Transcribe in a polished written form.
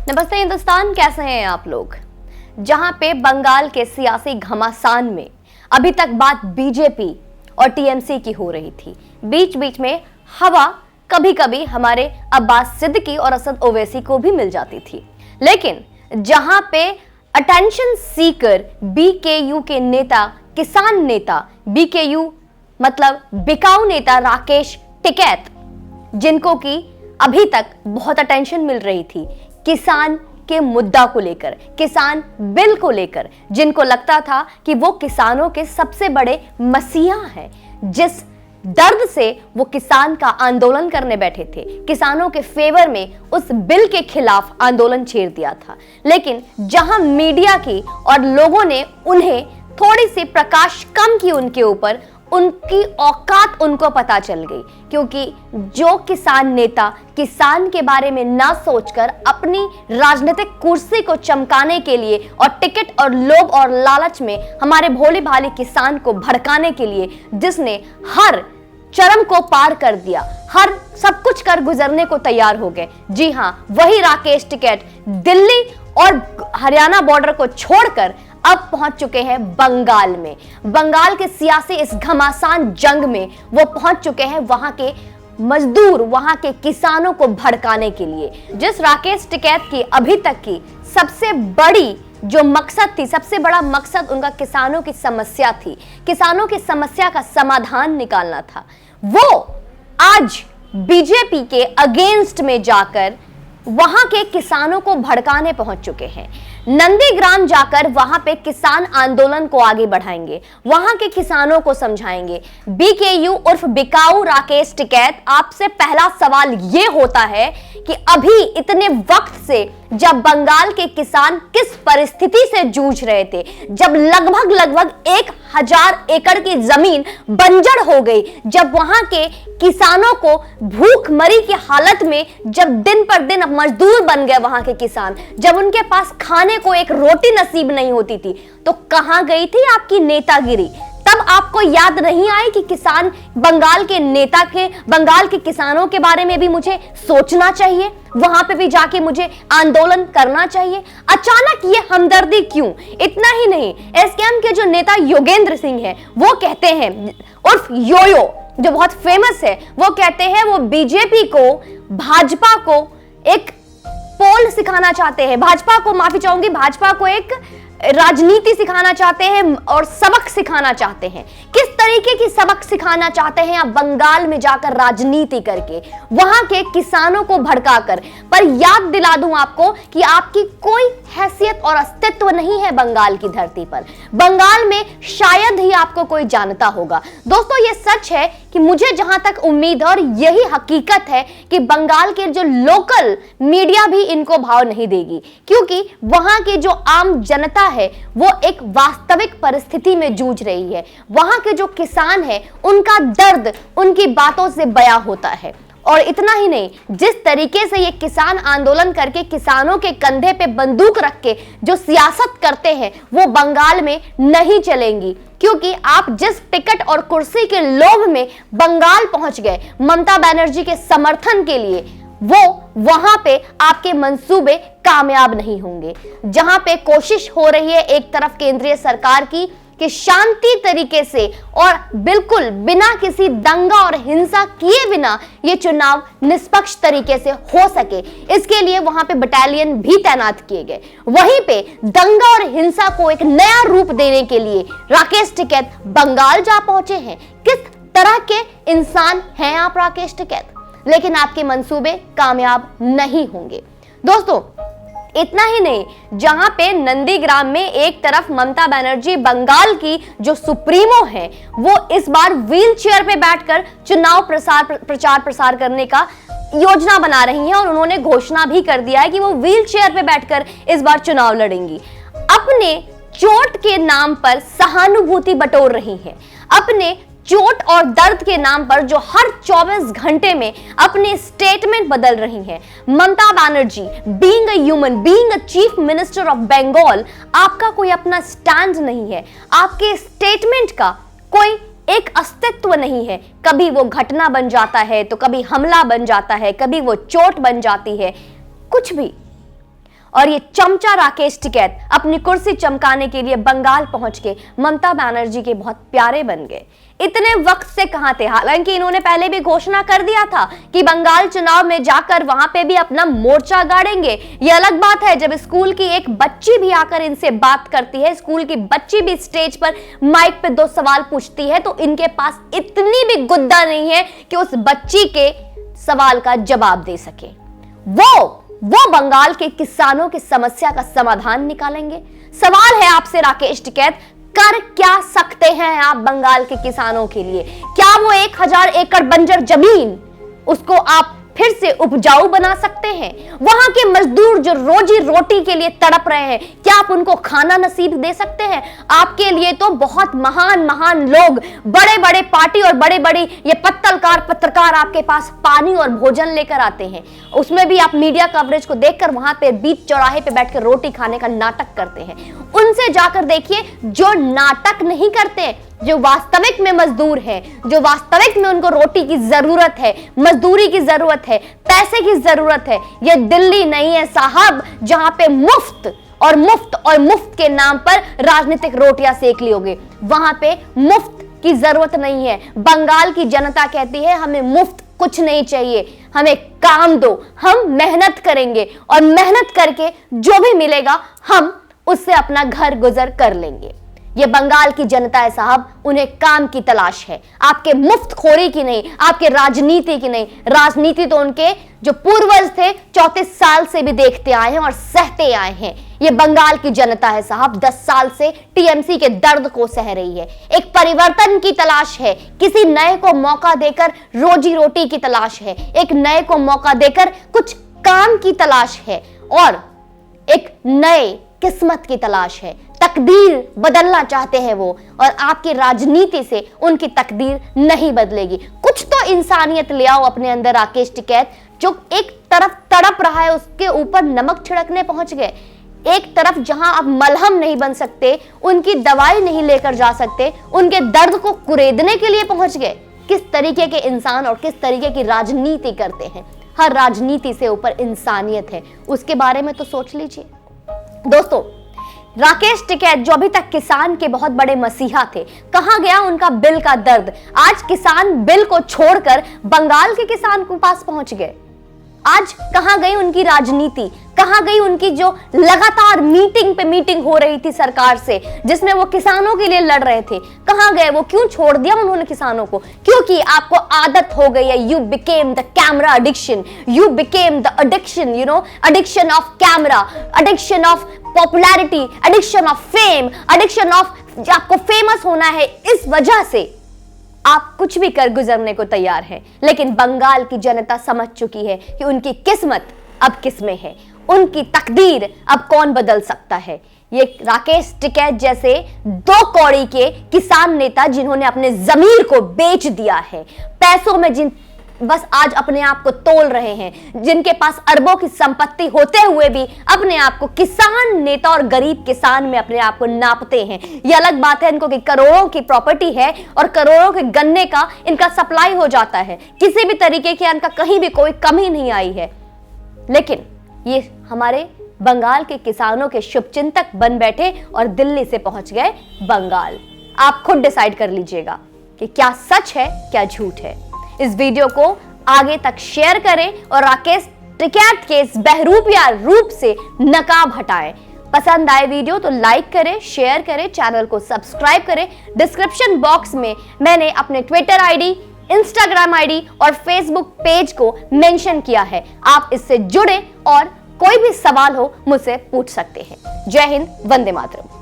नमस्ते हिंदुस्तान, कैसे हैं आप लोग। जहां पे बंगाल के सियासी घमासान में अभी तक बात बीजेपी और टीएमसी की हो रही थी, बीच बीच में हवा कभी कभी हमारे अब्बास सिद्दीकी और असद ओवैसी को भी मिल जाती थी। लेकिन जहां पे अटेंशन सीकर बीकेयू के नेता, किसान नेता, बीकेयू मतलब बिकाऊ नेता राकेश टिकैत, जिनको की अभी तक बहुत अटेंशन मिल रही थी किसान के मुद्दा को लेकर, किसान बिल को लेकर, जिनको लगता था कि वो किसानों के सबसे बड़े मसीहा हैं, जिस दर्द से वो किसान का आंदोलन करने बैठे थे, किसानों के फेवर में उस बिल के खिलाफ आंदोलन छेड़ दिया था। लेकिन जहां मीडिया की और लोगों ने उन्हें थोड़ी सी प्रकाश कम की उनके ऊपर, उनकी औकात उनको पता चल गई। क्योंकि जो किसान नेता किसान के बारे में ना सोचकर अपनी राजनीतिक कुर्सी को चमकाने के लिए और टिकट और लोभ और लालच में हमारे भोले भाले किसान को भड़काने के लिए, जिसने हर चरम को पार कर दिया, हर सब कुछ कर गुजरने को तैयार हो गए। जी हां, वही राकेश टिकैत दिल्ली और हरियाणा बॉर्डर को छोड़कर अब पहुंच चुके हैं बंगाल में। बंगाल के सियासी इस घमासान जंग में वो पहुंच चुके हैं वहां के मजदूर, वहां के किसानों को भड़काने के लिए। जिस राकेश टिकैत की अभी तक की सबसे बड़ी जो मकसद थी, सबसे बड़ा मकसद उनका किसानों की समस्या थी, किसानों की समस्या का समाधान निकालना था, वो आज बीजेपी के अगेंस्ट में जाकर वहां के किसानों को भड़काने पहुंच चुके हैं। नंदीग्राम जाकर वहां पे किसान आंदोलन को आगे बढ़ाएंगे, वहां के किसानों को समझाएंगे। बीकेयू उर्फ बिकाऊ राकेश टिकैत, आपसे पहला सवाल यह होता है कि अभी इतने वक्त से जब बंगाल के किसान किस परिस्थिति से जूझ रहे थे, जब लगभग 1000 एकड़ की जमीन बंजर हो गई, जब वहां के किसानों को भूखमरी की हालत में, जब दिन पर दिन मजदूर बन गए वहां के किसान, जब उनके पास खाने को एक रोटी नसीब नहीं होती थी, तो कहां गई थी आपकी नेतागिरी। तब आपको याद नहीं आई कि किसान, बंगाल के नेता के, बंगाल के किसानों के बारे में भी मुझे सोचना चाहिए, वहां पे भी जाके मुझे आंदोलन करना चाहिए। अचानक ये हमदर्दी क्यों? इतना ही नहीं, एसकेएम के जो नेता योगेंद्र सिंह हैं, वो कहते हैं, उर्फ योयो, जो बहुत फेमस है, वो कहते हैं वो बीजेपी को, भाजपा को एक पोल सिखाना चाहते हैं, भाजपा को, माफी चाहूंगी, भाजपा को एक राजनीति सिखाना चाहते हैं और सबक सिखाना चाहते हैं। किस तरीके की सबक सिखाना चाहते हैं आप? बंगाल में जाकर राजनीति करके, वहां के किसानों को भड़काकर। पर याद दिला दूं आपको कि आपकी कोई हैसियत और अस्तित्व नहीं है बंगाल की धरती पर। बंगाल में शायद ही आपको कोई जानता होगा। दोस्तों, ये सच है कि मुझे जहां तक उम्मीद है और यही हकीकत है कि बंगाल के जो लोकल मीडिया भी इनको भाव नहीं देगी, क्योंकि वहां की जो आम जनता है वो एक वास्तविक परिस्थिति में जूझ रही है। वहां के जो किसान हैं, उनका दर्द उनकी बातों से बयां होता है। और इतना ही नहीं, जिस तरीके से ये किसान आंदोलन करके किसानों के कंधे पे बंदूक रख के जो सियासत करते हैं, वो बंगाल में नहीं चलेंगी। क्योंकि आप जिस टिकट और कुर्सी के लोभ में बंगाल पहुंच गए ममता बनर्जी के समर्थन के लिए, वो वहां पे आपके मंसूबे कामयाब नहीं होंगे। जहां पे कोशिश हो रही है एक तरफ केंद्रीय सरकार की कि शांति तरीके से और बिल्कुल बिना किसी दंगा और हिंसा किए बिना ये चुनाव निष्पक्ष तरीके से हो सके, इसके लिए वहां पे बटालियन भी तैनात किए गए। वहीं पे दंगा और हिंसा को एक नया रूप देने के लिए राकेश टिकैत बंगाल जा पहुंचे हैं। किस तरह के इंसान हैं आप राकेश टिकैत? लेकिन आपके मंसूबे कामयाब नहीं होंगे। दोस्तों, इतना ही नहीं, जहां पे नंदीग्राम में एक तरफ ममता बनर्जी बंगाल की जो सुप्रीमो है, वो इस बार व्हील चेयर पे बैठकर चुनाव प्रचार प्रसार करने का योजना बना रही हैं और उन्होंने घोषणा भी कर दिया है कि वो व्हील चेयर पे बैठकर इस बार चुनाव लड़ेंगी। अपने चोट के नाम पर सहानुभूति बटोर रही हैं, अपने चोट और दर्द के नाम पर जो हर 24 घंटे में अपने स्टेटमेंट बदल रही हैं। Mamata Banerjee, being a human, being a chief minister of Bengal, आपका कोई अपना स्टैंड नहीं है, आपके स्टेटमेंट का कोई एक अस्तित्व नहीं है। कभी वो घटना बन जाता है, तो कभी हमला बन जाता है, कभी वो चोट बन जाती है, कुछ भी। और ये चमचा राकेश टिकैत अपनी कुर्सी चमकाने के लिए बंगाल पहुंच के ममता बनर्जी के बहुत प्यारे बन गए। इतने वक्त से कहां थे? हालांकि इन्होंने पहले भी घोषणा कर दिया था कि बंगाल चुनाव में जाकर वहां पे भी अपना मोर्चा गाड़ेंगे। ये अलग बात है जब स्कूल की एक बच्ची भी आकर इनसे बात करती है, स्कूल की बच्ची भी स्टेज पर माइक पे 2 सवाल पूछती है, तो इनके पास इतनी भी गुद्दा नहीं है कि उस बच्ची के सवाल का जवाब दे सके। वो बंगाल के किसानों की समस्या का समाधान निकालेंगे। सवाल है आपसे राकेश टिकैत, कर क्या सकते हैं आप बंगाल के किसानों के लिए? क्या वो 1000 एकड़ बंजर जमीन उसको आप फिर से उपजाऊ बना सकते हैं? वहां के मजदूर जो रोजी रोटी के लिए तड़प रहे हैं, क्या आप उनको खाना नसीब दे सकते हैं? आपके लिए तो बहुत महान महान लोग, बड़े बड़े पार्टी और बड़े बड़े ये पत्रकार आपके पास पानी और भोजन लेकर आते हैं। उसमें भी आप मीडिया कवरेज को देखकर वहां पे बीच चौराहे पे बैठकर रोटी खाने का नाटक करते हैं। उनसे जाकर देखिए जो नाटक नहीं करते, जो वास्तविक में मजदूर है, जो वास्तविक में उनको रोटी की जरूरत है, मजदूरी की जरूरत है, पैसे की जरूरत है। ये दिल्ली नहीं है साहब जहां पे मुफ्त के नाम पर राजनीतिक रोटियां सेक ली होगी। वहां पे मुफ्त की जरूरत नहीं है। बंगाल की जनता कहती है हमें मुफ्त कुछ नहीं चाहिए, हमें काम दो, हम मेहनत करेंगे और मेहनत करके जो भी मिलेगा हम उससे अपना घर गुजर कर लेंगे। ये बंगाल की जनता है साहब, उन्हें काम की तलाश है, आपके मुफ्तखोरी की नहीं, आपके राजनीति की नहीं। राजनीति तो उनके जो पूर्वज थे 34 साल से भी देखते आए हैं और सहते आए हैं। ये बंगाल की जनता है साहब, 10 साल से टीएमसी के दर्द को सह रही है। एक परिवर्तन की तलाश है, किसी नए को मौका देकर रोजी रोटी की तलाश है, एक नए को मौका देकर कुछ काम की तलाश है और एक नए किस्मत की तलाश है। तकदीर बदलना चाहते हैं वो, और आपकी राजनीति से उनकी तकदीर नहीं बदलेगी। कुछ तो इंसानियत ले आओ अपने अंदर राकेश टिकैत। जो एक तरफ तड़प रहा है उसके ऊपर नमक छिड़कने पहुंच गए। एक तरफ जहां आप मलहम नहीं बन सकते, उनकी दवाई नहीं लेकर जा सकते, उनके दर्द को कुरेदने के लिए पहुंच गए। किस तरीके के इंसान और किस तरीके की राजनीति करते हैं। हर राजनीति से ऊपर इंसानियत है, उसके बारे में तो सोच लीजिए। दोस्तों, राकेश टिकैत जो अभी तक किसान के बहुत बड़े मसीहा थे, कहां गया उनका बिल का दर्द? आज किसान बिल को छोड़कर बंगाल के किसान के पास पहुंच गए। आज कहां गई उनकी राजनीति? कहां गई उनकी जो लगातार मीटिंग पे मीटिंग हो रही थी सरकार से, जिसमें वो किसानों के लिए लड़ रहे थे? कहां गए वो? क्यों छोड़ दिया उन्होंने किसानों को? क्योंकि आपको आदत हो गई है। You became the camera addiction, you became the addiction, addiction of camera, addiction of popularity, addiction of fame, addiction of आपको फेमस होना है। इस वजह से आप कुछ भी कर गुजरने को तैयार हैं। लेकिन बंगाल की जनता समझ चुकी है कि उनकी किस्मत अब किसमें है, उनकी तकदीर अब कौन बदल सकता है। ये राकेश टिकैत जैसे 2 कौड़ी के किसान नेता जिन्होंने अपने जमीर को बेच दिया है, पैसों में जिन बस आज अपने आप को तोल रहे हैं, जिनके पास अरबों की संपत्ति होते हुए भी अपने आप को किसान नेता और गरीब किसान में अपने आप को नापते हैं। ये अलग बात है इनको कि करोड़ों की प्रॉपर्टी है और करोड़ों के गन्ने का इनका सप्लाई हो जाता है, किसी भी तरीके की इनका कहीं भी कोई कमी नहीं आई है। लेकिन ये हमारे बंगाल के किसानों के शुभचिंतक बन बैठे और दिल्ली से पहुंच गए बंगाल। आप खुद डिसाइड कर लीजिएगा कि क्या सच है क्या झूठ है। इस वीडियो को आगे तक शेयर करें और राकेश टिकैत के इस बहरूपिया रूप से नकाब हटाएं। पसंद आए वीडियो तो लाइक करें, शेयर करें, चैनल को सब्सक्राइब करें। डिस्क्रिप्शन बॉक्स में मैंने अपने ट्विटर आईडी, इंस्टाग्राम आईडी और फेसबुक पेज को मेंशन किया है। आप इससे जुड़े और कोई भी सवाल हो मुझसे पूछ सकते हैं। जय हिंद, वंदे मातरम।